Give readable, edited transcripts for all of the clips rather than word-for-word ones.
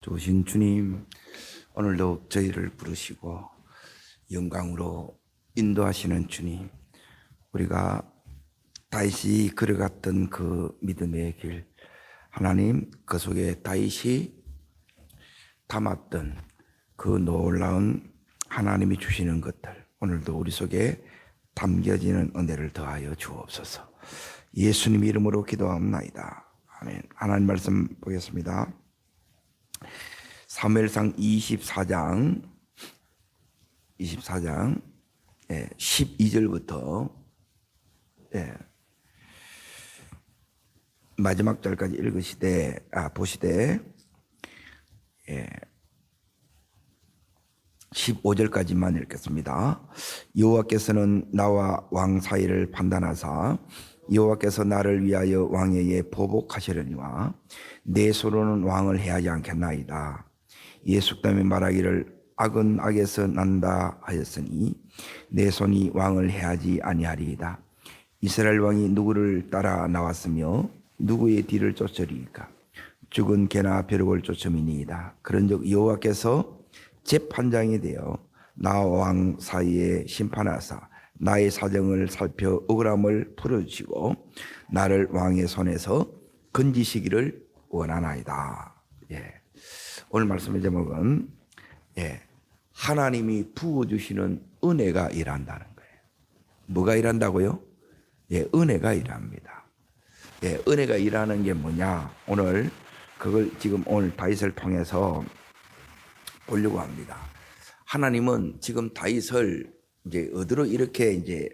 좋으신 주님, 오늘도 저희를 부르시고 영광으로 인도하시는 주님, 우리가 다윗이 걸어갔던 그 믿음의 길, 하나님 그 속에 다윗이 담았던 그 놀라운 하나님이 주시는 것들, 오늘도 우리 속에 담겨지는 은혜를 더하여 주옵소서. 예수님 이름으로 기도합나이다. 아멘. 하나님 말씀 보겠습니다. 사무엘상 24장 12절부터 마지막 절까지 보시되 15절까지만 읽겠습니다. 여호와께서는 나와 왕 사이를 판단하사 여호와께서 나를 위하여 왕위에 보복하시려니와 내 손으로는 왕을 해하지 않겠나이다. 예수님이 말하기를 악은 악에서 난다 하였으니 내 손이 왕을 해하지 아니하리이다. 이스라엘 왕이 누구를 따라 나왔으며 누구의 뒤를 쫓으리이까? 죽은 개나 벼룩을 쫓음이니이다. 그런즉 여호와께서 재판장이 되어 나와 왕 사이에 심판하사 나의 사정을 살펴 억울함을 풀어주시고 나를 왕의 손에서 건지시기를 원하나이다. 오늘 말씀의 제목은 하나님이 부어주시는 은혜가 일한다는 거예요. 뭐가 일한다고요? 은혜가 일합니다. 은혜가 일하는 게 뭐냐? 오늘 그걸 지금 오늘 다윗을 통해서 보려고 합니다. 하나님은 지금 다윗을 이제 어디로 이렇게 이제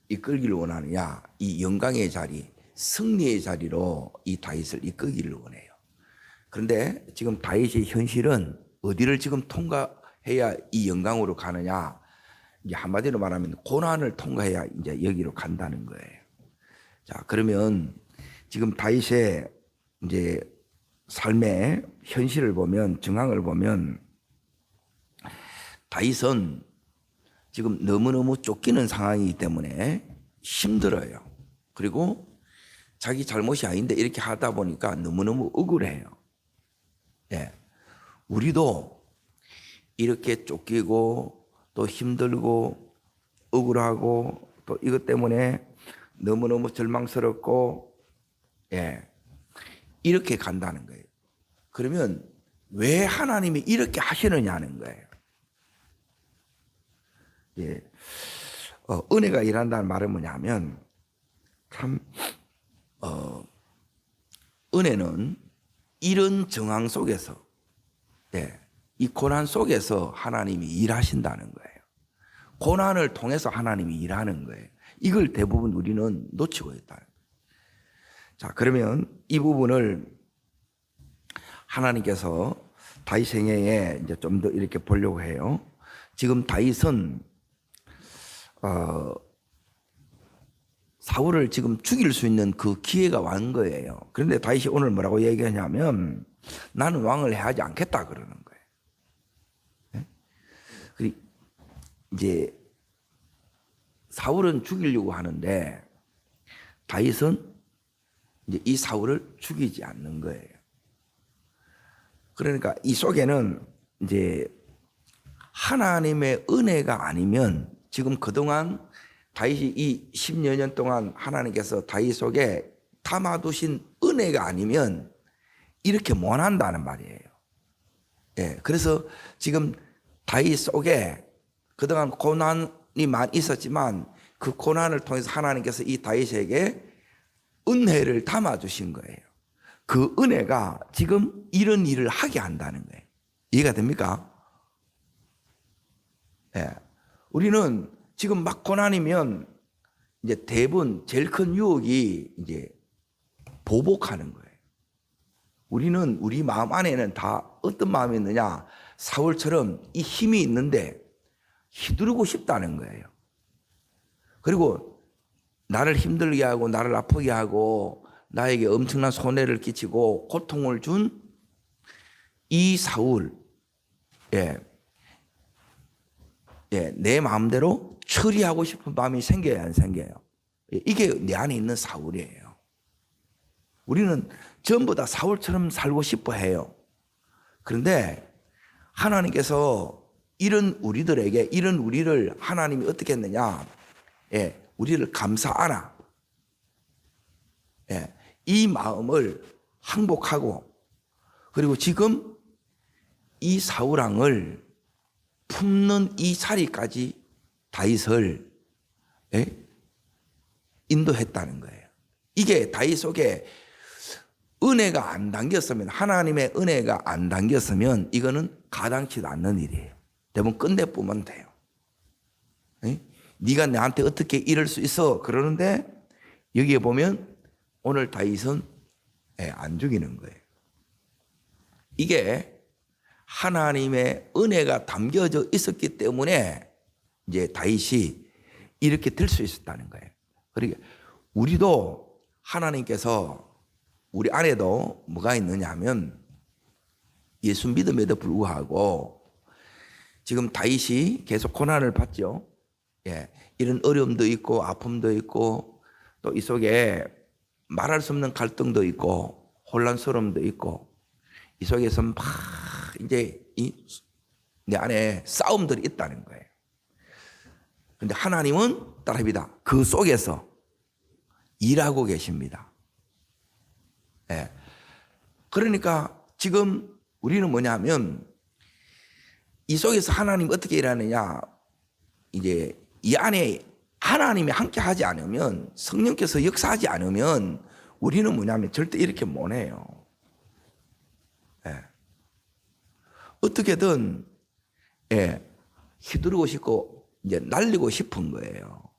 이끌기를 원하느냐? 이 영광의 자리, 승리의 자리로 이 다윗을 이끌기를 원해요. 그런데 지금 다윗의 현실은 어디를 지금 통과해야 이 영광으로 가느냐? 이제 한마디로 말하면 고난을 통과해야 이제 여기로 간다는 거예요. 자, 그러면 지금 다윗의 이제 삶의 현실을 보면, 정황을 보면 다윗은 지금 너무너무 쫓기는 상황이기 때문에 힘들어요. 그리고 자기 잘못이 아닌데 이렇게 하다 보니까 너무너무 억울해요. 우리도 이렇게 쫓기고 또 힘들고 억울하고 또 이것 때문에 너무너무 절망스럽고 이렇게 간다는 거예요. 그러면 왜 하나님이 이렇게 하시느냐는 거예요. 은혜가 일한다는 말은 뭐냐면 참 은혜는 이런 정황 속에서 이 고난 속에서 하나님이 일하신다는 거예요. 고난을 통해서 하나님이 일하는 거예요. 이걸 대부분 우리는 놓치고 있다. 자, 그러면 이 부분을 하나님께서 다윗 생애에 이제 좀 더 이렇게 보려고 해요. 지금 다윗은 사울을 지금 죽일 수 있는 그 기회가 왔는 거예요. 그런데 다윗이 오늘 뭐라고 얘기하냐면 나는 왕을 해하지 않겠다 그러는 거예요. 그리고 이제 사울은 죽이려고 하는데 다윗은 이제 이 사울을 죽이지 않는 거예요. 그러니까 이 속에는 이제 하나님의 은혜가 아니면 지금 그동안 다윗이 이 10여 년 동안 하나님께서 다윗 속에 담아두신 은혜가 아니면 이렇게 못 한다는 말이에요. 그래서 지금 다윗 속에 그동안 고난이 많이 있었지만 그 고난을 통해서 하나님께서 이 다윗에게 은혜를 담아주신 거예요. 그 은혜가 지금 이런 일을 하게 한다는 거예요. 이해가 됩니까? 우리는 지금 막 고난이면 이제 대부분 제일 큰 유혹이 이제 보복하는 거예요. 우리는 우리 마음 안에는 다 어떤 마음이 있느냐? 사울처럼 이 힘이 있는데 휘두르고 싶다는 거예요. 그리고 나를 힘들게 하고 나를 아프게 하고 나에게 엄청난 손해를 끼치고 고통을 준 이 사울, 내 마음대로 처리하고 싶은 마음이 생겨야 안 생겨요? 이게 내 안에 있는 사울이에요. 우리는 전부 다 사울처럼 살고 싶어 해요. 그런데 하나님께서 이런 우리를 하나님이 어떻게 했느냐? 예, 우리를 감사하나? 예, 이 마음을 항복하고, 그리고 지금 이 사울왕을 품는 이 자리까지 다윗을 인도했다는 거예요. 이게 다윗 속에 은혜가 안 담겼으면, 하나님의 은혜가 안 담겼으면 이거는 가당치도 않는 일이에요. 대부분 끝내보면 돼요. 네가 나한테 어떻게 이럴 수 있어? 그러는데 여기에 보면 오늘 다윗은 안 죽이는 거예요. 이게 하나님의 은혜가 담겨져 있었기 때문에 이제 다윗이 이렇게 될 수 있었다는 거예요. 그러니까 우리도 하나님께서 우리 안에도 뭐가 있느냐 하면 예수 믿음에도 불구하고 지금 다윗이 계속 고난을 받죠. 예, 이런 어려움도 있고 아픔도 있고 또 이 속에 말할 수 없는 갈등도 있고 혼란스러움도 있고 이 속에서 막 이제 내 안에 싸움들이 있다는 거예요. 그런데 하나님은 따라합니다. 그 속에서 일하고 계십니다. 예. 그러니까 지금 우리는 뭐냐면 이 속에서 하나님 어떻게 일하느냐, 이제 이 안에 하나님이 함께 하지 않으면, 성령께서 역사하지 않으면 우리는 뭐냐면 절대 이렇게 못 해요. 예. 어떻게든 휘두르고 싶고 이제 날리고 싶은 거예요.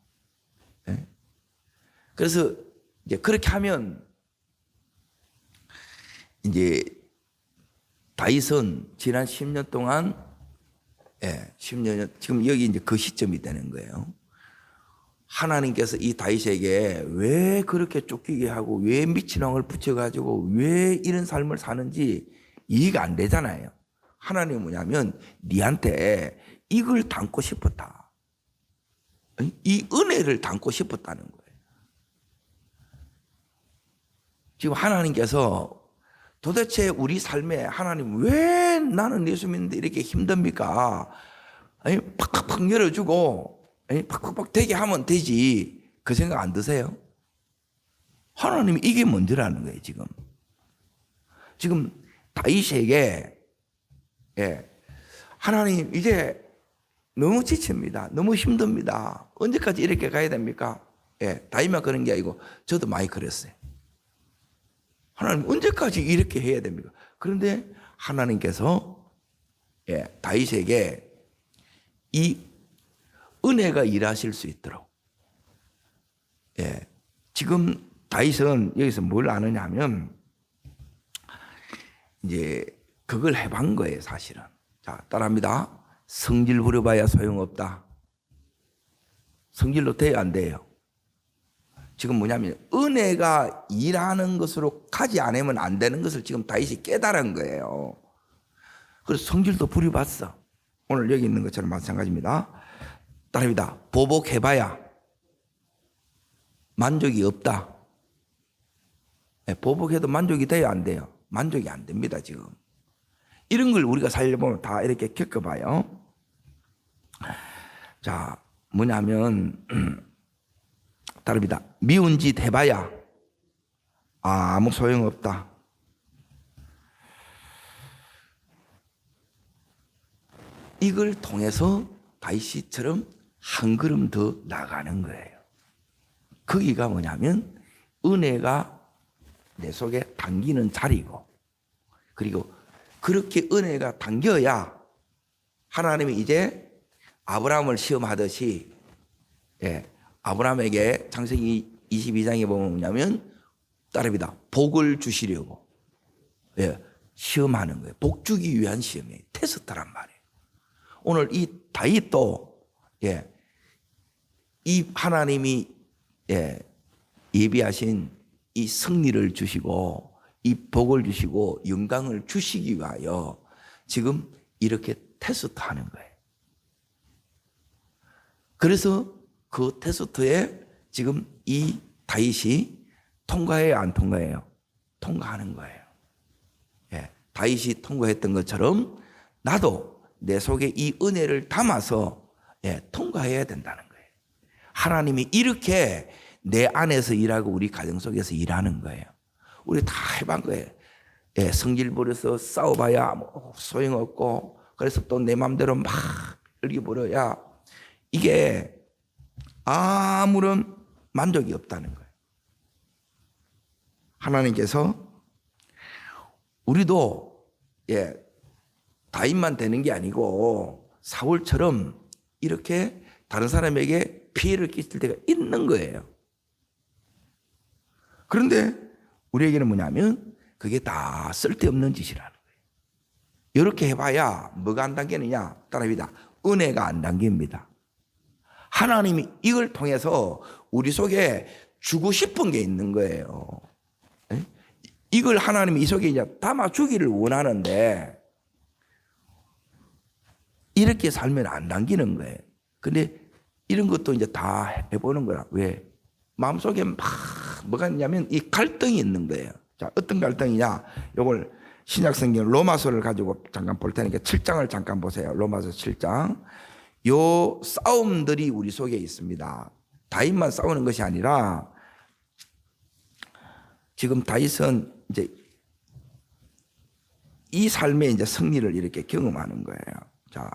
예. 그래서 이제 그렇게 하면 이제 다윗은 지난 10년 동안 10년 지금 여기 이제 그 시점이 되는 거예요. 하나님께서 이 다윗에게 왜 그렇게 쫓기게 하고 왜 미친 왕을 붙여가지고 왜 이런 삶을 사는지 이해가 안 되잖아요. 하나님은 뭐냐면 네한테 이걸 담고 싶었다. 이 은혜를 담고 싶었다는 거예요. 지금 하나님께서 도대체 우리 삶에 하나님 왜 나는 예수 믿는데 이렇게 힘듭니까? 아니, 팍팍팍 열어주고 팍팍팍 되게 하면 되지. 그 생각 안 드세요? 하나님이 이게 문제라는 거예요. 지금 다윗에게 하나님 이제 너무 지칩니다. 너무 힘듭니다. 언제까지 이렇게 가야 됩니까? 다윗만 그런 게 아니고 저도 많이 그랬어요. 하나님 언제까지 이렇게 해야 됩니까? 그런데 하나님께서 다윗에게 이 은혜가 일하실 수 있도록 지금 다윗은 여기서 뭘 아느냐 하면 이제 그걸 해본 거예요. 사실은. 자, 따라합니다. 성질 부려봐야 소용없다. 성질로 돼야 안 돼요. 지금 뭐냐면 은혜가 일하는 것으로 가지 않으면 안 되는 것을 지금 다윗이 깨달은 거예요. 그래서 성질도 부려봤어. 오늘 여기 있는 것처럼 마찬가지입니다. 따라합니다. 보복해봐야 만족이 없다. 보복해도 만족이 돼야 안 돼요. 만족이 안 됩니다. 지금 이런 걸 우리가 살려보면 다 이렇게 겪어봐요. 자, 뭐냐면 따릅니다. 미운 짓 해봐야 아무 소용없다. 이걸 통해서 다윗처럼 한 걸음 더 나가는 거예요. 거기가 뭐냐면 은혜가 내 속에 담기는 자리고, 그리고 그렇게 은혜가 담겨야 하나님이 이제 아브라함을 시험하듯이 아브라함에게 창세기 22장에 보면 뭐냐면 따릅니다. 복을 주시려고 시험하는 거예요. 복 주기 위한 시험이에요. 테스트란 말이에요. 오늘 이 다윗도 이 하나님이 예비하신 이 승리를 주시고 이 복을 주시고 영광을 주시기 위하여 지금 이렇게 테스트하는 거예요. 그래서 그 테스트에 지금 이 다윗이 통과해요, 안 통과해요? 통과하는 거예요. 다윗이 통과했던 것처럼 나도 내 속에 이 은혜를 담아서 통과해야 된다는 거예요. 하나님이 이렇게 내 안에서 일하고 우리 가정 속에서 일하는 거예요. 우리 다 해본 거예요. 성질 부려서 싸워봐야 뭐 소용없고, 그래서 또 내 마음대로 막 일기부려야 이게 아무런 만족이 없다는 거예요. 하나님께서 우리도 다윗만 되는 게 아니고 사울처럼 이렇게 다른 사람에게 피해를 끼칠 때가 있는 거예요. 그런데 우리에게는 뭐냐면 그게 다 쓸데없는 짓이라는 거예요. 이렇게 해봐야 뭐가 안 당기느냐? 따라합니다. 은혜가 안 당깁니다. 하나님이 이걸 통해서 우리 속에 주고 싶은 게 있는 거예요. 이걸 하나님이 이 속에 이제 담아주기를 원하는데 이렇게 살면 안 당기는 거예요. 근데 이런 것도 이제 다 해보는 거라. 왜? 마음속에 막 뭐가 있냐면 이 갈등이 있는 거예요. 자, 어떤 갈등이냐? 이걸 신약성경 로마서를 가지고 잠깐 볼 테니까 7장을 잠깐 보세요. 로마서 7장. 요 싸움들이 우리 속에 있습니다. 다윗만 싸우는 것이 아니라 지금 다윗은 이제 이 삶의 이제 승리를 이렇게 경험하는 거예요. 자,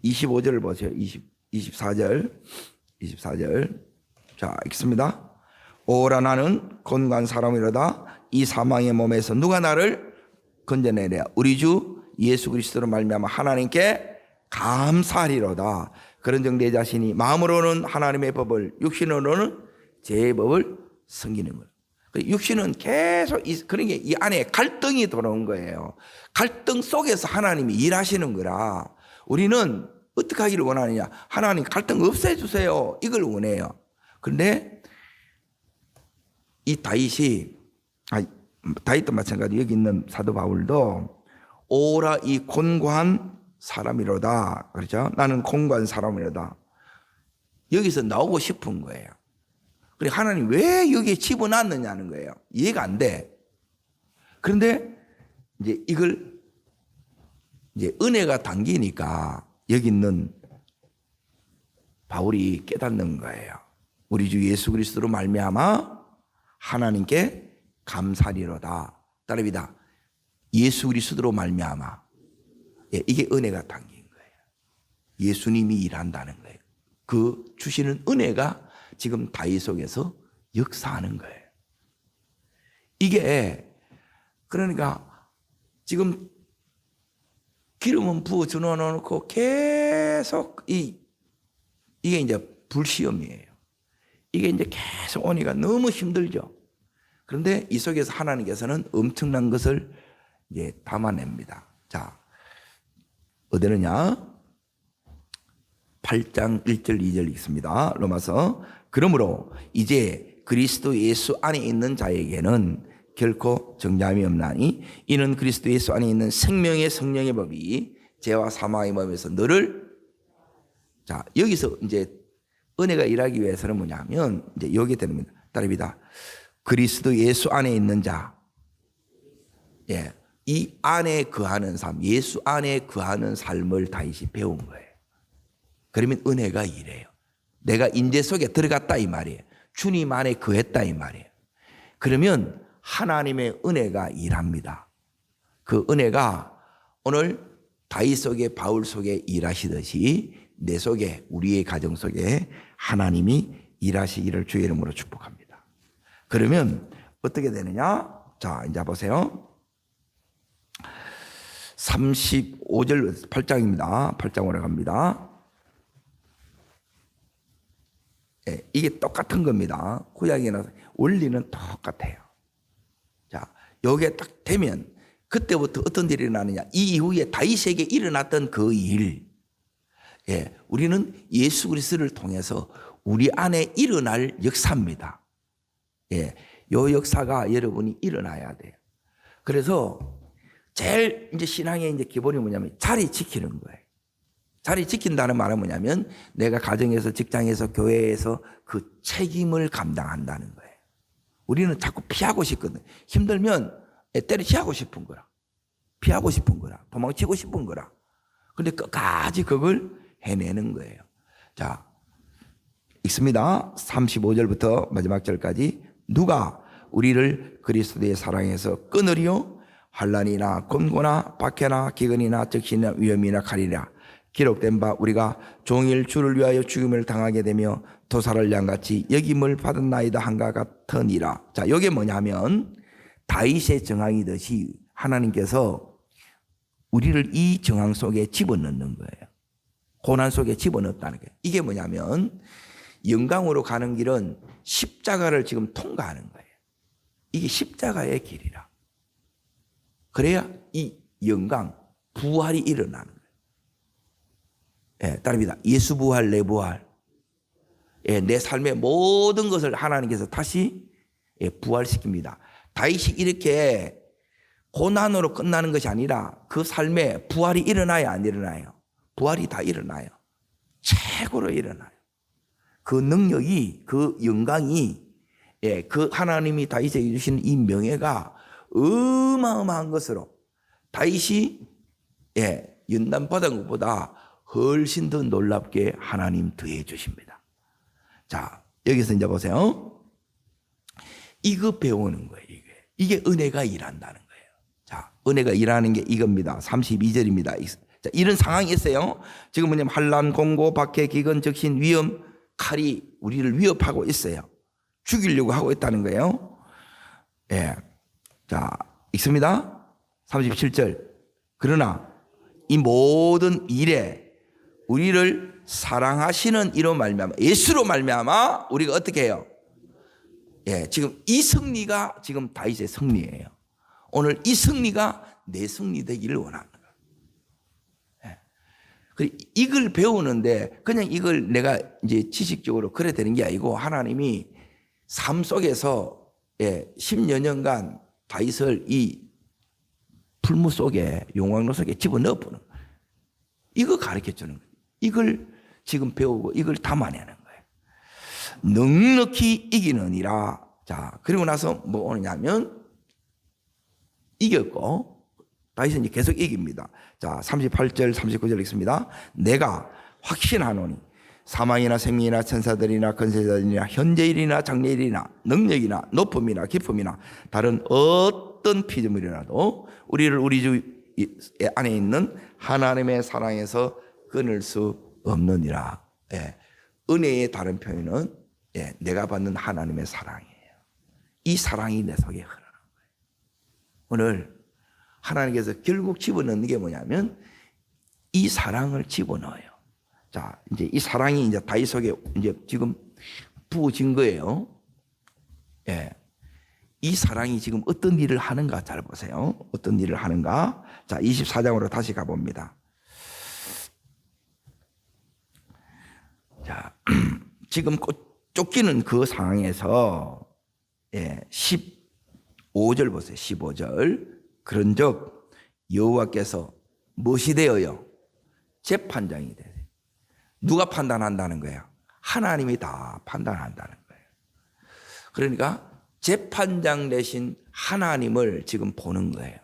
25절을 보세요. 24절. 자, 읽습니다. 오라 나는 곤고한 사람이로다. 이 사망의 몸에서 누가 나를 건져내랴. 우리 주 예수 그리스도로 말미암아 하나님께 감사하리로다. 그런즉 내 자신이 마음으로는 하나님의 법을, 육신으로는 제 법을 섬기는 것. 육신은 계속 그러니까 이 안에 갈등이 들어온 거예요. 갈등 속에서 하나님이 일하시는 거라. 우리는 어떻게 하기를 원하느냐? 하나님 갈등 없애주세요. 이걸 원해요. 그런데 이 다윗도 마찬가지. 여기 있는 사도 바울도 오라 이 곤고한 사람이로다. 그렇죠? 나는 곤고한 사람이로다. 여기서 나오고 싶은 거예요. 그래 하나님 왜 여기에 집어넣느냐는 거예요. 이해가 안 돼. 그런데 이제 이걸 이제 은혜가 당기니까 여기 있는 바울이 깨닫는 거예요. 우리 주 예수 그리스도로 말미암아 하나님께 감사리로다. 따릅니다. 예수 그리스도로 말미암아. 이게 은혜가 당긴 거예요. 예수님이 일한다는 거예요. 그 주시는 은혜가 지금 다윗 속에서 역사하는 거예요. 이게 그러니까 지금 기름은 부어 주워놓고 계속 이게 이제 불시험이에요. 이게 이제 계속 오니까 너무 힘들죠. 그런데 이 속에서 하나님께서는 엄청난 것을 이제 담아냅니다. 자, 어디느냐? 8장 1절 2절 읽습니다. 로마서. 그러므로 이제 그리스도 예수 안에 있는 자에게는 결코 정죄함이 없나니 이는 그리스도 예수 안에 있는 생명의 성령의 법이 죄와 사망의 법에서 너를. 자, 여기서 이제 은혜가 일하기 위해서는 뭐냐면 이제 여기 됩니다. 따릅니다. 그리스도 예수 안에 있는 자. 이 안에 거하는 삶, 예수 안에 거하는 삶을 다윗이 배운 거예요. 그러면 은혜가 이래요. 내가 인재 속에 들어갔다 이 말이에요. 주님 안에 거했다 이 말이에요. 그러면 하나님의 은혜가 일합니다. 그 은혜가 오늘 다윗 속에 바울 속에 일하시듯이 내 속에 우리의 가정 속에 하나님이 일하시기를 주의 이름으로 축복합니다. 그러면 어떻게 되느냐? 자, 이제 보세요. 35절 8장입니다. 8장으로 갑니다. 이게 똑같은 겁니다. 구약이나 원리는 똑같아요. 자, 여기에 딱 되면 그때부터 어떤 일이 일어나느냐? 이 이후에 다윗에게 일어났던 그 일. 우리는 예수 그리스도를 통해서 우리 안에 일어날 역사입니다. 요 역사가 여러분이 일어나야 돼요. 그래서 제일 이제 신앙의 이제 기본이 뭐냐면 자리 지키는 거예요. 자리 지킨다는 말은 뭐냐면 내가 가정에서, 직장에서, 교회에서 그 책임을 감당한다는 거예요. 우리는 자꾸 피하고 싶거든. 힘들면 때려치하고 싶은 거라. 피하고 싶은 거라. 도망치고 싶은 거라. 근데 끝까지 그걸 해내는 거예요. 자, 읽습니다. 35절부터 마지막 절까지. 누가 우리를 그리스도의 사랑에서 끊으리요? 환난이나 곤고나 박해나 기근이나 적신이나 위험이나 칼이라. 기록된 바 우리가 종일 주를 위하여 죽임을 당하게 되며 도살을 양같이 여김을 받았나이다 한가 같으니라. 자, 이게 뭐냐면 다윗의 정황이듯이 하나님께서 우리를 이 정황 속에 집어넣는 거예요. 고난 속에 집어넣었다는 거예요. 이게 뭐냐면 영광으로 가는 길은 십자가를 지금 통과하는 거예요. 이게 십자가의 길이라. 그래야 이 영광, 부활이 일어나는 거예요. 예, 따릅니다. 예수 부활, 내 부활. 예, 내 삶의 모든 것을 하나님께서 다시 부활시킵니다. 다윗이 이렇게 고난으로 끝나는 것이 아니라 그 삶에 부활이 일어나요, 안 일어나요? 부활이 다 일어나요. 최고로 일어나요. 그 능력이, 그 영광이, 예, 그 하나님이 다윗에게 주신 이 명예가 어마어마한 것으로 다윗이 연단 받은 것보다 훨씬 더 놀랍게 하나님 더해 주십니다. 자, 여기서 이제 보세요. 이거 배우는 거예요. 이게 은혜가 일한다는 거예요. 자, 은혜가 일하는 게 이겁니다. 32절입니다. 자, 이런 상황이 있어요. 지금 뭐냐면 환난, 공고, 박해, 기근, 적신, 위험, 칼이 우리를 위협하고 있어요. 죽이려고 하고 있다는 거예요. 예. 자, 읽습니다. 37절. 그러나 이 모든 일에 우리를 사랑하시는 이로 말미암아, 예수로 말미암아 우리가 어떻게 해요? 예, 지금 이 승리가 지금 다윗의 승리예요. 오늘 이 승리가 내 승리 되기를 원합니다. 예. 이걸 배우는데 그냥 이걸 내가 이제 지식적으로 그래 되는 게 아니고 하나님이 삶 속에서 10여 년간 다윗을 이 풀무 속에 용광로 속에 집어넣어 보는 거예요. 이거 가르쳐 주는 거예요. 이걸 지금 배우고 이걸 담아내는 거예요. 넉넉히 이기느니라. 자, 그리고 나서 뭐 오느냐면 이겼고 다윗은 이제 계속 이깁니다. 자, 38절 39절 읽습니다. 내가 확신하노니 사망이나 생명이나 천사들이나 권세자들이나 현재일이나 장래일이나 능력이나 높음이나 깊음이나 다른 어떤 피조물이라도 우리를 우리 주 안에 있는 하나님의 사랑에서 끊을 수 없느니라. 예. 은혜의 다른 표현은 내가 받는 하나님의 사랑이에요. 이 사랑이 내 속에 흐르는 거예요. 오늘 하나님께서 결국 집어넣는 게 뭐냐면 이 사랑을 집어넣어요. 자, 이제 이 사랑이 이제 다윗 속에 이제 지금 부어진 거예요. 예. 이 사랑이 지금 어떤 일을 하는가 잘 보세요. 어떤 일을 하는가. 자, 24장으로 다시 가봅니다. 자, 지금 쫓기는 그 상황에서 15절 보세요. 15절. 그런즉 여호와께서 무엇이 되어요? 재판장이 되어요. 누가 판단한다는 거예요? 하나님이 다 판단한다는 거예요. 그러니까 재판장 되신 하나님을 지금 보는 거예요.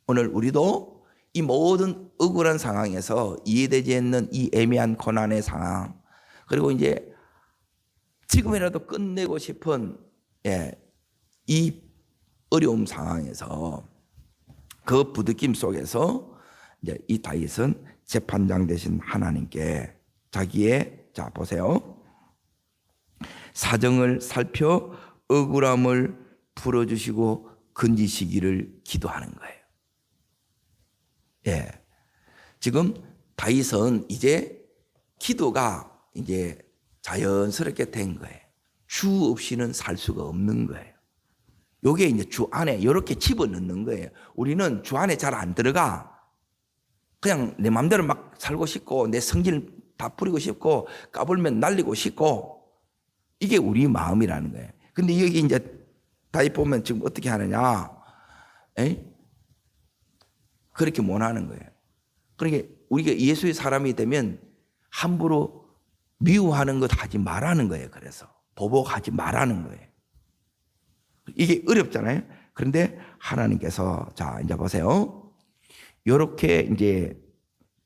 오늘 우리도 이 모든 억울한 상황에서 이해되지 않는 이 애매한 고난의 상황, 그리고 이제 지금이라도 끝내고 싶은 이 어려움 상황에서 그 부느낌 속에서 이제 이 다윗은 재판장 되신 하나님께 자기의, 자 보세요, 사정을 살펴 억울함을 풀어주시고 건지시기를 기도하는 거예요. 예, 지금 다윗은 이제 기도가 이제 자연스럽게 된 거예요. 주 없이는 살 수가 없는 거예요. 요게 이제 주 안에 이렇게 집어넣는 거예요. 우리는 주 안에 잘 안 들어가. 그냥 내 마음대로 막 살고 싶고 내 성질 다 부리고 싶고 까불면 날리고 싶고 이게 우리 마음이라는 거예요. 근데 여기 이제 다윗 보면 지금 어떻게 하느냐? 그렇게 못 하는 거예요. 그러니까 우리가 예수의 사람이 되면 함부로 미워하는 것 하지 말라는 거예요. 그래서 보복하지 말라는 거예요. 이게 어렵잖아요. 그런데 하나님께서 자 이제 보세요. 이렇게 이제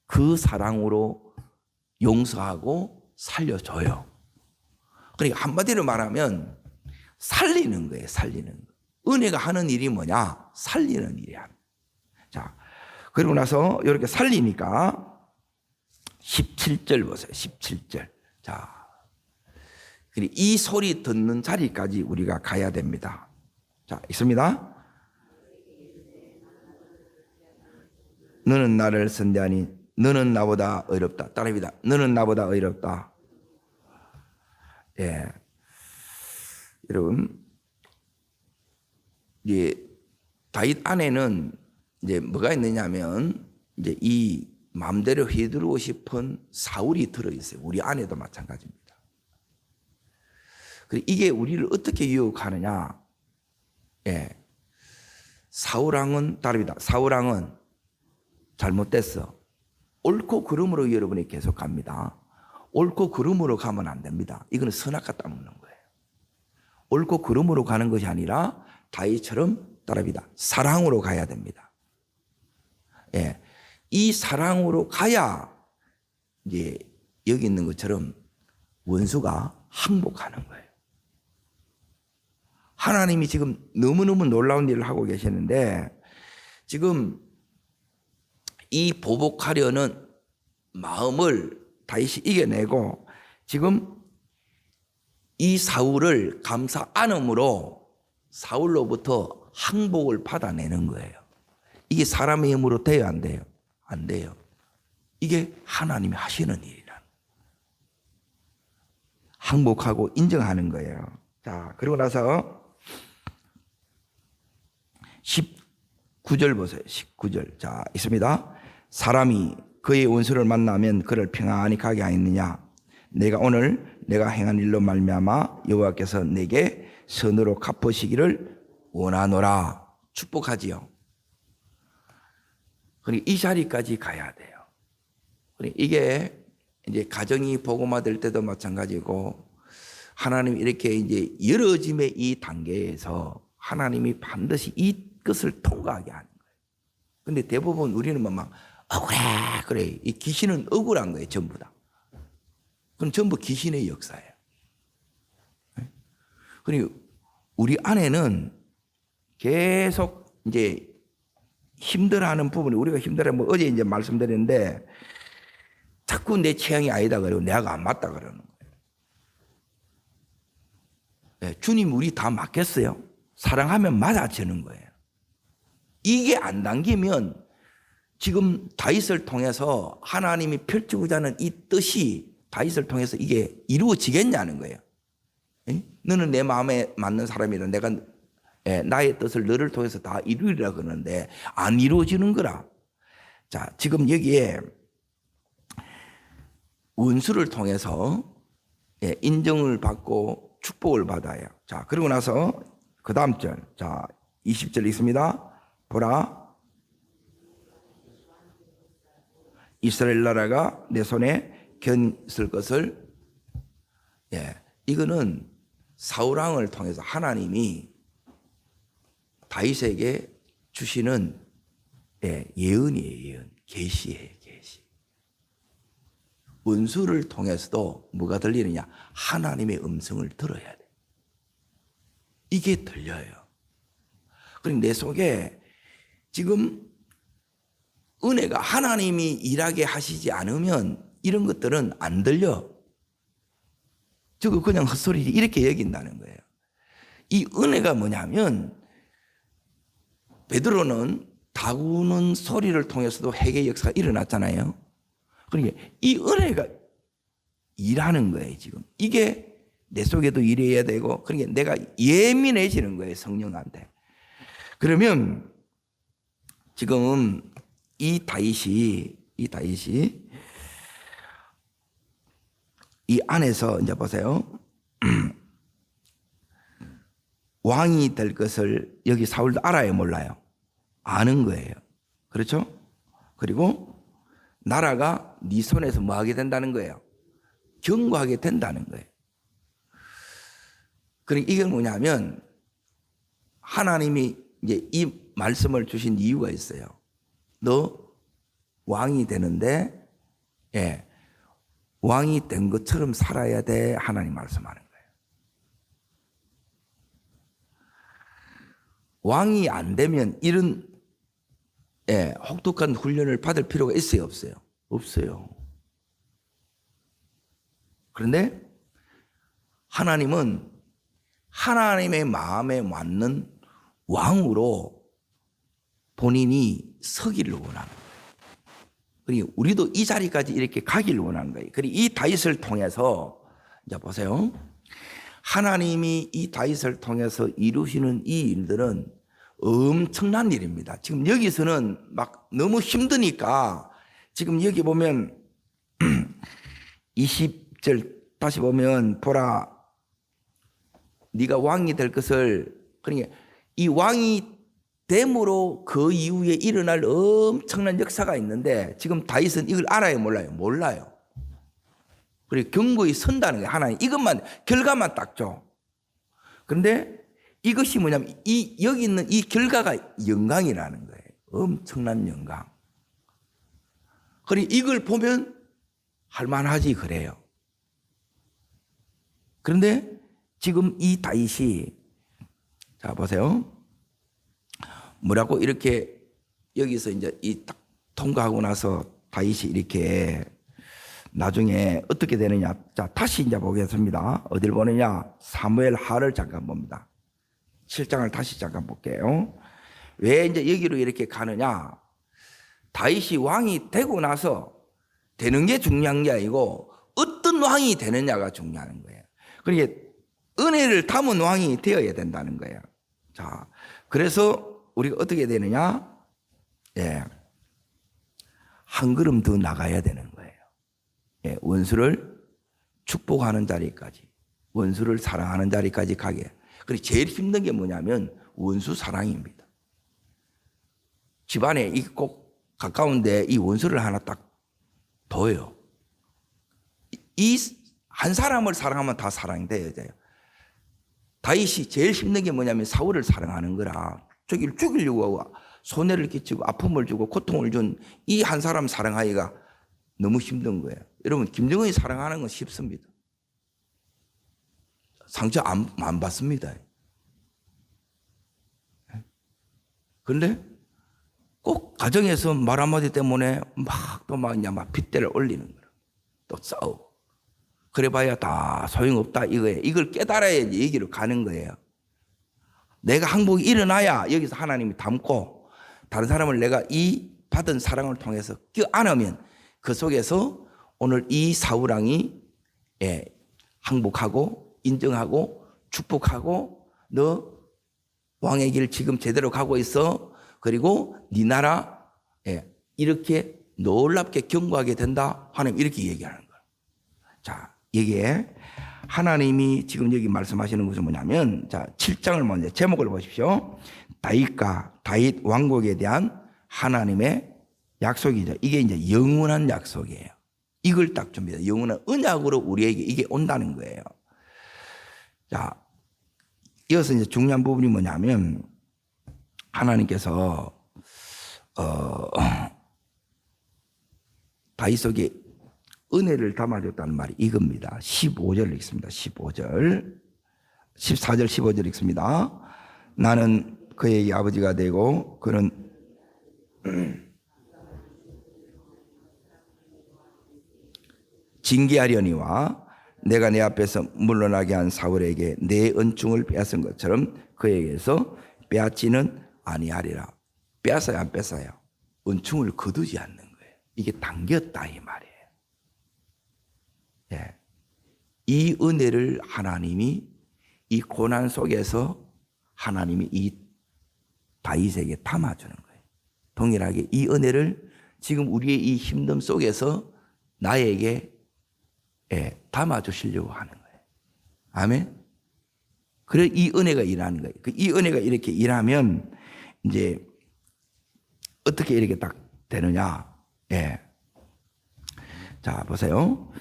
그 사랑으로 용서하고 살려줘요. 그러니까 한마디로 말하면 살리는 거예요. 살리는 거. 은혜가 하는 일이 뭐냐? 살리는 일이야. 자, 그리고 나서 이렇게 살리니까 17절 보세요. 17절. 자, 이 소리 듣는 자리까지 우리가 가야 됩니다. 자, 있습니다. 너는 나를 선대하니 너는 나보다 의롭다. 따라합니다. 너는 나보다 의롭다. 예. 여러분, 이제 다윗 안에는 이제 뭐가 있느냐면 이제 이 마음대로 휘두르고 싶은 사울이 들어있어요. 우리 안에도 마찬가지입니다. 그리고 이게 우리를 어떻게 유혹하느냐? 예. 사울왕은 다릅니다. 사울왕은 잘못됐어. 옳고 그름으로 여러분이 계속 갑니다. 옳고 그름으로 가면 안 됩니다. 이거는 선악 갖다 먹는 거예요. 옳고 그름으로 가는 것이 아니라 다윗처럼 따라합니다. 사랑으로 가야 됩니다. 예. 이 사랑으로 가야 이제 여기 있는 것처럼 원수가 항복하는 거예요. 하나님이 지금 너무너무 놀라운 일을 하고 계시는데 지금 이 보복하려는 마음을 다윗이 이겨내고 지금 이 사울을 감싸 안음으로 사울로부터 항복을 받아내는 거예요. 이게 사람의 힘으로 돼요, 안 돼요? 안 돼요. 이게 하나님이 하시는 일이란. 항복하고 인정하는 거예요. 자, 그리고 나서 19절 보세요. 19절. 자, 있습니다. 사람이 그의 원수를 만나면 그를 평안히 가게 하였느냐? 내가 오늘 내가 행한 일로 말미암아 여호와께서 내게 선으로 갚으시기를 원하노라. 축복하지요. 그러니까 이 자리까지 가야 돼요. 그러니까 이게 이제 가정이 복음화될 때도 마찬가지고 하나님이 이렇게 이제 열어짐의 이 단계에서 하나님이 반드시 이것을 통과하게 하는 거예요. 근데 대부분 우리는 막 억울해 그래. 이 귀신은 억울한 거예요, 전부 다. 그럼 전부 귀신의 역사예요. 그리고 우리 안에는 계속 이제 힘들어하는 부분이 우리가 힘들어하면 어제 이제 말씀드렸는데 자꾸 내 취향이 아니다 그러고 내가 안 맞다 그러는 거예요. 네, 주님 우리 다 맞겠어요? 사랑하면 맞아지는 거예요. 이게 안 당기면 지금 다윗을 통해서 하나님이 펼치고자 하는 이 뜻이 다윗을 통해서 이게 이루어지겠냐는 거예요. 너는 내 마음에 맞는 사람이라 내가 나의 뜻을 너를 통해서 다 이루리라 그러는데 안 이루어지는 거라. 자, 지금 여기에 원수를 통해서 인정을 받고 축복을 받아요. 자, 그리고 나서 그 다음 절, 자, 20절 있습니다. 보라, 이스라엘 나라가 내 손에 견있을 것을, 이거는 사울왕을 통해서 하나님이 다윗에게 주시는 예언이에요. 예언, 계시예요. 계시. 원수를 통해서도 뭐가 들리느냐? 하나님의 음성을 들어야 돼. 이게 들려요. 그럼 내 속에 지금 은혜가 하나님이 일하게 하시지 않으면 이런 것들은 안 들려. 저거 그냥 헛소리지 이렇게 여긴다는 거예요. 이 은혜가 뭐냐면 베드로는 다구는 소리를 통해서도 회개 역사가 일어났잖아요. 그러니까 이 은혜가 일하는 거예요. 지금 이게 내 속에도 일해야 되고 그러니까 내가 예민해지는 거예요. 성령한테. 그러면 지금 이 다윗이 이 안에서 이제 보세요. 왕이 될 것을 여기 사울도 알아요, 몰라요? 아는 거예요. 그렇죠? 그리고 나라가 네 손에서 뭐 하게 된다는 거예요? 경고하게 된다는 거예요. 그러니까 이게 뭐냐면 하나님이 이제 이 말씀을 주신 이유가 있어요. 너 왕이 되는데, 예, 왕이 된 것처럼 살아야 돼. 하나님 말씀하는 거예요. 왕이 안 되면 이런 혹독한 훈련을 받을 필요가 있어요, 없어요? 없어요. 그런데 하나님은 하나님의 마음에 맞는 왕으로 본인이 서기를 원하는 거예요. 그리고 우리도 이 자리까지 이렇게 가기를 원하는 거예요. 그리고 이 다윗을 통해서 이제 보세요. 하나님이 이 다윗을 통해서 이루시는 이 일들은 엄청난 일입니다. 지금 여기서는 막 너무 힘드니까 지금 여기 보면 20절 다시 보면 보라 네가 왕이 될 것을, 그러니까 이 왕이 됨으로 그 이후에 일어날 엄청난 역사가 있는데 지금 다윗은 이걸 알아요, 몰라요? 몰라요. 그리고 경고에 선다는 거예요. 하나님 이것만 결과만 딱 줘. 그런데 이것이 뭐냐면 여기 있는 이 결과가 영광이라는 거예요. 엄청난 영광. 그리고 이걸 보면 할만하지 그래요. 그런데 지금 이 다윗이 자 보세요. 뭐라고 이렇게 여기서 이제 이 딱 통과하고 나서 다윗이 이렇게 나중에 어떻게 되느냐. 자, 다시 이제 보겠습니다. 어딜 보느냐? 사무엘 하를 잠깐 봅니다. 7장을 다시 잠깐 볼게요. 왜 이제 여기로 이렇게 가느냐? 다윗이 왕이 되고 나서 되는 게 중요한 게 아니고 어떤 왕이 되느냐가 중요한 거예요. 그러니까 은혜를 담은 왕이 되어야 된다는 거예요. 자, 그래서 우리가 어떻게 되느냐? 예. 한 걸음 더 나가야 되는 거예요. 예, 원수를 축복하는 자리까지, 원수를 사랑하는 자리까지 가게. 그리고 제일 힘든 게 뭐냐면 원수 사랑입니다. 집안에 꼭 가까운데 이 원수를 하나 딱 둬요. 이 한 사람을 사랑하면 다 사랑이 돼야 돼요. 다윗이 제일 힘든 게 뭐냐면 사울을 사랑하는 거라. 저기를 죽이려고 손해를 끼치고 아픔을 주고 고통을 준 이 한 사람 사랑하기가 너무 힘든 거예요. 여러분 김정은이 사랑하는 건 쉽습니다. 상처 안 받습니다. 그런데 꼭 가정에서 말 한마디 때문에 막 빗대를 올리는 거예요. 또 싸우고. 그래봐야 다 소용없다 이거예요. 이걸 깨달아야지 얘기로 가는 거예요. 내가 항복이 일어나야 여기서 하나님이 담고 다른 사람을 내가 이 받은 사랑을 통해서 껴안으면 그 속에서 오늘 이 사울왕이 항복하고 인정하고 축복하고 너 왕의 길 지금 제대로 가고 있어. 그리고 네 나라 이렇게 놀랍게 견고하게 된다. 하나님 이렇게 얘기하는 거예요. 자, 이게 하나님이 지금 여기 말씀하시는 것은 뭐냐면 자 7장을 먼저 제목을 보십시오. 다윗 왕국에 대한 하나님의 약속이죠. 이게 이제 영원한 약속이에요. 이걸 딱 줍니다. 영원한 언약으로 우리에게 이게 온다는 거예요. 자, 이어서 이제 중요한 부분이 뭐냐면 하나님께서 다윗 속에 은혜를 담아줬다는 말이 이겁니다. 15절 읽습니다. 15절 14절 15절 읽습니다. 나는 그의 아버지가 되고 그는 징계하려니와 내가 내 앞에서 물러나게 한 사울에게 내 은총을 빼앗은 것처럼 그에게서 빼앗지는 아니하리라. 빼앗아요, 안 뺏어요? 은총을 거두지 않는 거예요. 이게 당겼다 이 말이에요. 예. 이 은혜를 하나님이 이 고난 속에서 하나님이 이 다윗에게 담아주는 거예요. 동일하게 이 은혜를 지금 우리의 이 힘듦 속에서 나에게 담아주시려고 하는 거예요. 아멘. 그래 이 은혜가 일하는 거예요. 이 은혜가 이렇게 일하면 이제 어떻게 이렇게 딱 되느냐? 예. 자 보세요.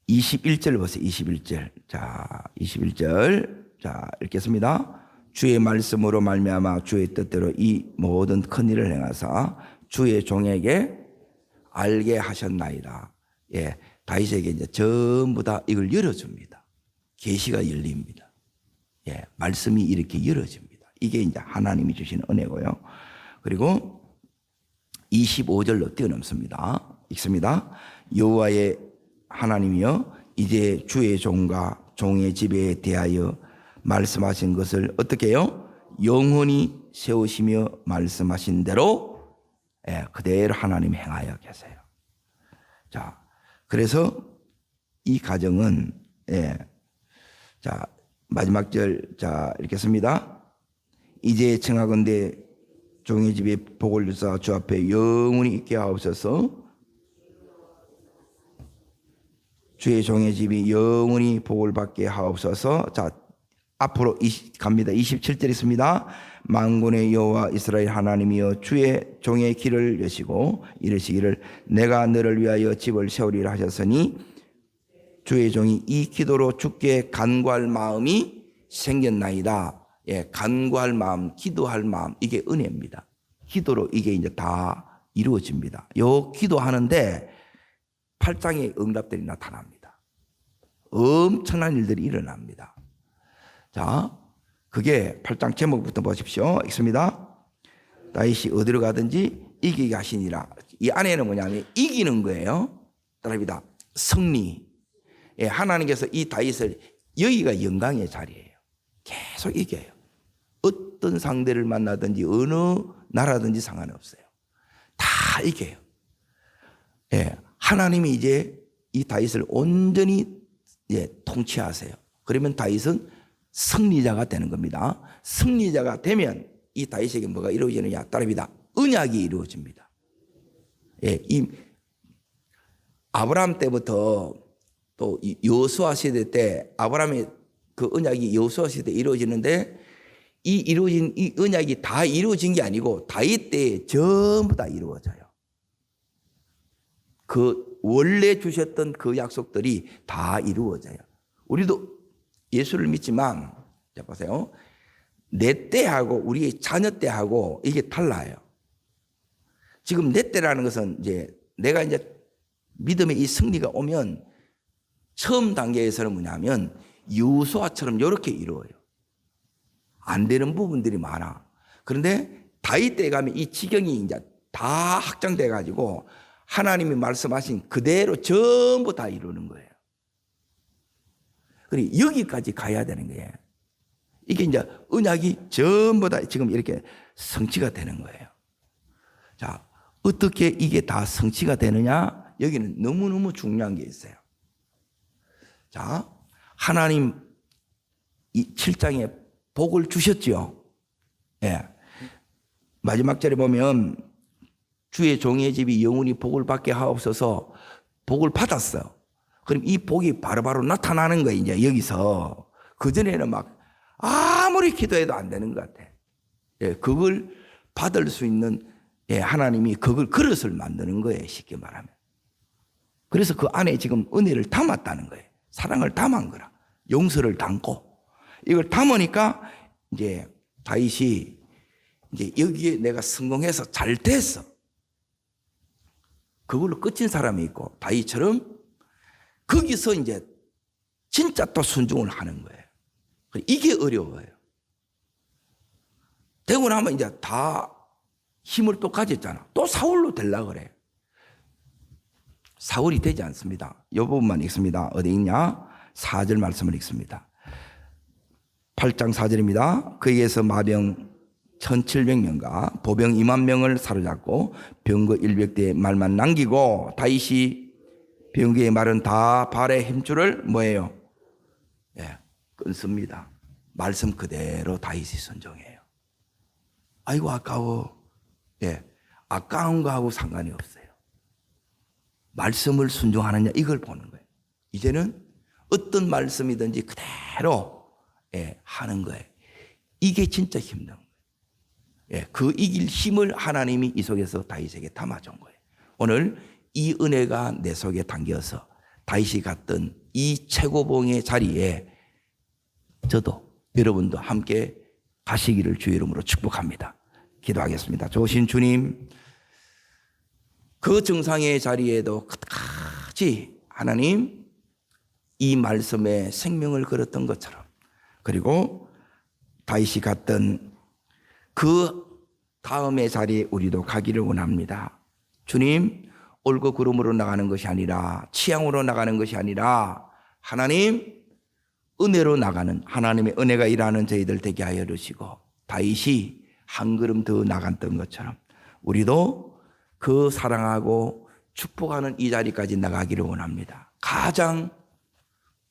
21절 보세요. 21절. 자 21절. 자 읽겠습니다. 주의 말씀으로 말미암아 주의 뜻대로 이 모든 큰 일을 행하사 주의 종에게 알게 하셨나이다. 예, 다윗에게 이제 전부 다 이걸 열어줍니다. 계시가 열립니다. 예, 말씀이 이렇게 열어집니다. 이게 이제 하나님이 주신 은혜고요. 그리고 25절로 뛰어넘습니다. 읽습니다. 여호와의 하나님이여 이제 주의 종과 종의 집에 대하여 말씀하신 것을 어떻게 해요? 영원히 세우시며 말씀하신 대로 그대로 하나님 행하여 계세요. 자, 그래서 이 가정은 자 마지막 절 자 읽겠습니다. 이제 청하건대 종의 집에 복을 주사 주 앞에 영원히 있게 하옵소서. 주의 종의 집이 영원히 복을 받게 하옵소서. 자, 앞으로 갑니다. 27절 있습니다. 만군의 여호와 이스라엘 하나님이여 주의 종의 길을 여시고 이르시기를 내가 너를 위하여 집을 세우리라 하셨으니 주의 종이 이 기도로 주께 간구할 마음이 생겼나이다. 예, 간구할 마음, 기도할 마음, 이게 은혜입니다. 기도로 이게 이제 다 이루어집니다. 요 기도하는데 8장의 응답들이 나타납니다. 엄청난 일들이 일어납니다. 자, 그게 8장 제목부터 보십시오. 읽습니다. 다윗이 어디로 가든지 이기게 하시니라. 이 안에는 뭐냐면 이기는 거예요. 따라합니다. 승리. 예, 하나님께서 이 다윗을 여기가 영광의 자리예요. 계속 이겨요. 어떤 상대를 만나든지 어느 나라든지 상관없어요. 다 이겨요. 예, 하나님이 이제 이 다윗을 온전히 통치하세요. 그러면 다윗은 승리자가 되는 겁니다. 승리자가 되면 이 다윗에게 뭐가 이루어지느냐? 따릅니다. 언약이 이루어집니다. 예, 이 아브라함 때부터 또 여호수아 시대 때 아브라함의 그 언약이 여호수아 시대에 이루어지는데 이 이루어진 이 언약이 다 이루어진 게 아니고 다윗 때에 전부 다 이루어져요. 그 원래 주셨던 그 약속들이 다 이루어져요. 우리도 예수를 믿지만 자 보세요. 내 때하고 우리의 자녀 때하고 이게 달라요. 지금 내 때라는 것은 이제 내가 이제 믿음의 이 승리가 오면 처음 단계에서는 뭐냐면 여호수아처럼 이렇게 이루어요. 안 되는 부분들이 많아. 그런데 다윗 때에 가면 이 지경이 이제 다 확장돼 가지고 하나님이 말씀하신 그대로 전부 다 이루는 거예요. 그리고 여기까지 가야 되는 거예요. 이게 이제 언약이 전부 다 지금 이렇게 성취가 되는 거예요. 자, 어떻게 이게 다 성취가 되느냐? 여기는 너무너무 중요한 게 있어요. 자, 하나님 이 7장에 복을 주셨죠. 예. 마지막 절에 보면 주의 종의 집이 영원히 복을 받게 하옵소서. 복을 받았어요. 그럼 이 복이 바로바로 나타나는 거예요. 이제 여기서 그전에는 막 아무리 기도해도 안 되는 것 같아. 예, 그걸 받을 수 있는 하나님이 그걸 그릇을 만드는 거예요. 쉽게 말하면. 그래서 그 안에 지금 은혜를 담았다는 거예요. 사랑을 담은 거라. 용서를 담고 이걸 담으니까 이제 다윗이 이제 여기에 내가 성공해서 잘 됐어. 그걸로 끝인 사람이 있고 다윗처럼 거기서 이제 진짜 또 순종을 하는 거예요. 이게 어려워요. 되고 나면 이제 다 힘을 또 가졌잖아. 또 사울로 되려고 그래. 사울이 되지 않습니다. 이 부분만 읽습니다. 어디 있냐? 4절 말씀을 읽습니다. 8장 4절입니다. 그에게서 마병 1700명과 보병 2만 명을 사로잡고 병거 100대의 말만 남기고 다윗이 병거의 말은 다 발의 힘줄을 뭐예요? 예, 끊습니다. 말씀 그대로 다윗이 순종해요. 아이고 아까워. 예, 아까운 거하고 상관이 없어요. 말씀을 순종하느냐 이걸 보는 거예요. 이제는 어떤 말씀이든지 그대로 하는 거예요. 이게 진짜 힘든 거예요. 그 이길 힘을 하나님이 이 속에서 다윗에게 담아준 거예요. 오늘 이 은혜가 내 속에 담겨서 다윗이 갔던 이 최고봉의 자리에 저도 여러분도 함께 가시기를 주의 이름으로 축복합니다. 기도하겠습니다. 좋으신 주님, 그 정상의 자리에도 끝까지 하나님 이 말씀에 생명을 걸었던 것처럼, 그리고 다윗이 갔던 그 다음의 자리에 우리도 가기를 원합니다. 주님, 옳고 그름으로 나가는 것이 아니라, 취향으로 나가는 것이 아니라 하나님 은혜로 나가는, 하나님의 은혜가 일하는 저희들 되게 하여 주시고, 다윗이 한 걸음 더 나갔던 것처럼 우리도 그 사랑하고 축복하는 이 자리까지 나가기를 원합니다. 가장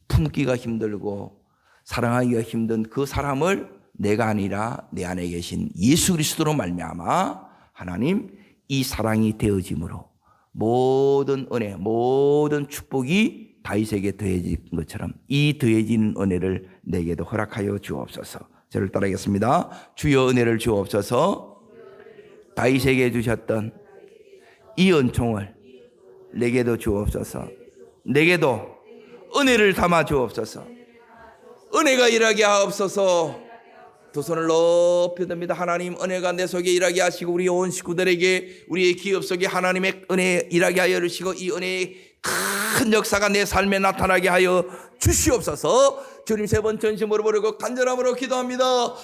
품기가 힘들고 사랑하기가 힘든 그 사람을 내가 아니라 내 안에 계신 예수 그리스도로 말미암아 하나님 이 사랑이 되어짐으로 모든 은혜, 모든 축복이 다윗에게 더해진 것처럼 이 더해진 은혜를 내게도 허락하여 주옵소서. 저를 따라하겠습니다. 주여 은혜를 주옵소서. 다윗에게 주셨던 이 은총을 내게도 주옵소서. 내게도 은혜를 담아 주옵소서. 은혜가 일하게 하옵소서. 두 손을 높여 듭니다. 하나님 은혜가 내 속에 일하게 하시고 우리 온 식구들에게 우리의 기업 속에 하나님의 은혜 일하게 하여 주시고 이 은혜의 큰 역사가 내 삶에 나타나게 하여 주시옵소서. 주님 세 번 전심으로 부르고 간절함으로 기도합니다.